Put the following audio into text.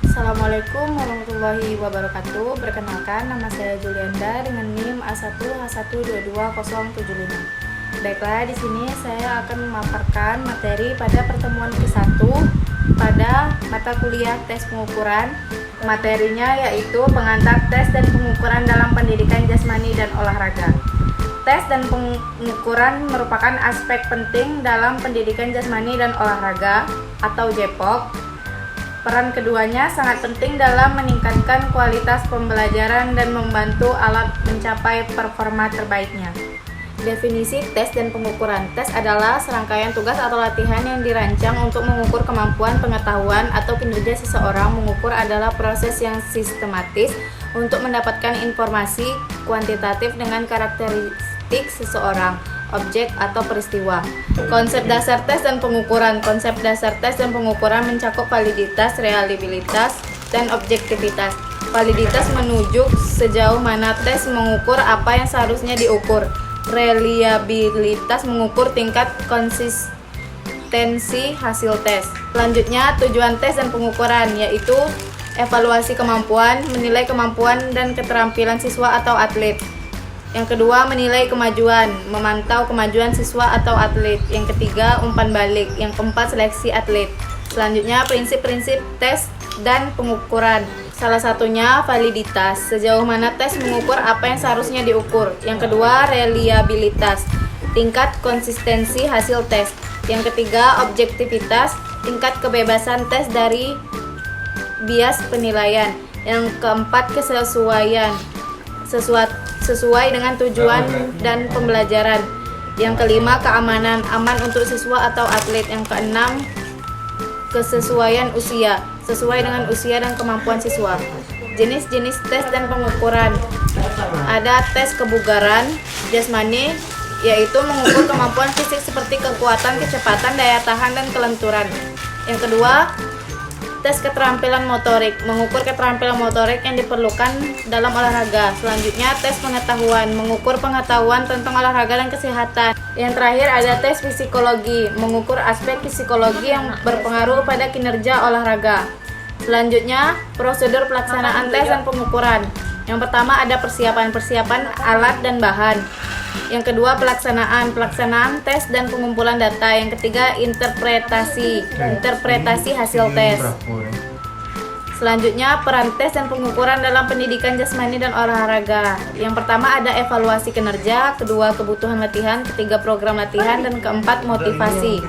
Assalamualaikum warahmatullahi wabarakatuh. Perkenalkan, nama saya Julianda dengan NIM A1H1222075. Baiklah, di sini saya akan memaparkan materi pada pertemuan ke-1 pada mata kuliah tes pengukuran. Materinya yaitu pengantar tes dan pengukuran dalam pendidikan jasmani dan olahraga. Tes dan pengukuran merupakan aspek penting dalam pendidikan jasmani dan olahraga atau JPOK. Peran keduanya sangat penting dalam meningkatkan kualitas pembelajaran dan membantu alat mencapai performa terbaiknya. Definisi tes dan pengukuran. Tes adalah serangkaian tugas atau latihan yang dirancang untuk mengukur kemampuan pengetahuan atau kinerja seseorang. Mengukur adalah proses yang sistematis untuk mendapatkan informasi kuantitatif dengan karakteristik seseorang, objek atau peristiwa. Konsep dasar tes dan pengukuran. Konsep dasar tes dan pengukuran mencakup validitas, reliabilitas, dan objektivitas. Validitas menuju sejauh mana tes mengukur apa yang seharusnya diukur. Reliabilitas mengukur tingkat konsistensi hasil tes. Selanjutnya, tujuan tes dan pengukuran yaitu evaluasi kemampuan, menilai kemampuan dan keterampilan siswa atau atlet. Yang kedua, menilai kemajuan, memantau kemajuan siswa atau atlet. Yang ketiga, umpan balik. Yang keempat, seleksi atlet. Selanjutnya, prinsip-prinsip tes dan pengukuran. Salah satunya validitas, sejauh mana tes mengukur apa yang seharusnya diukur. Yang kedua, reliabilitas, tingkat konsistensi hasil tes. Yang ketiga, objektivitas, tingkat kebebasan tes dari bias penilaian. Yang keempat, kesesuaian, sesuai dengan tujuan dan pembelajaran. Yang kelima, keamanan, aman untuk siswa atau atlet. Yang keenam, kesesuaian usia, sesuai dengan usia dan kemampuan siswa. Jenis-jenis tes dan pengukuran. Ada tes kebugaran jasmani, yaitu mengukur kemampuan fisik seperti kekuatan, kecepatan, daya tahan, dan kelenturan. Yang kedua, tes keterampilan motorik, mengukur keterampilan motorik yang diperlukan dalam olahraga. Selanjutnya, tes pengetahuan, mengukur pengetahuan tentang olahraga dan kesehatan. Yang terakhir ada tes psikologi, mengukur aspek psikologi yang berpengaruh pada kinerja olahraga. Selanjutnya, prosedur pelaksanaan tes dan pengukuran. Yang pertama ada persiapan alat dan bahan. Yang kedua, pelaksanaan tes dan pengumpulan data. Yang ketiga, interpretasi hasil tes. Selanjutnya, peran tes dan pengukuran dalam pendidikan jasmani dan olahraga. Yang pertama ada evaluasi kinerja, kedua kebutuhan latihan, ketiga program latihan, dan keempat motivasi.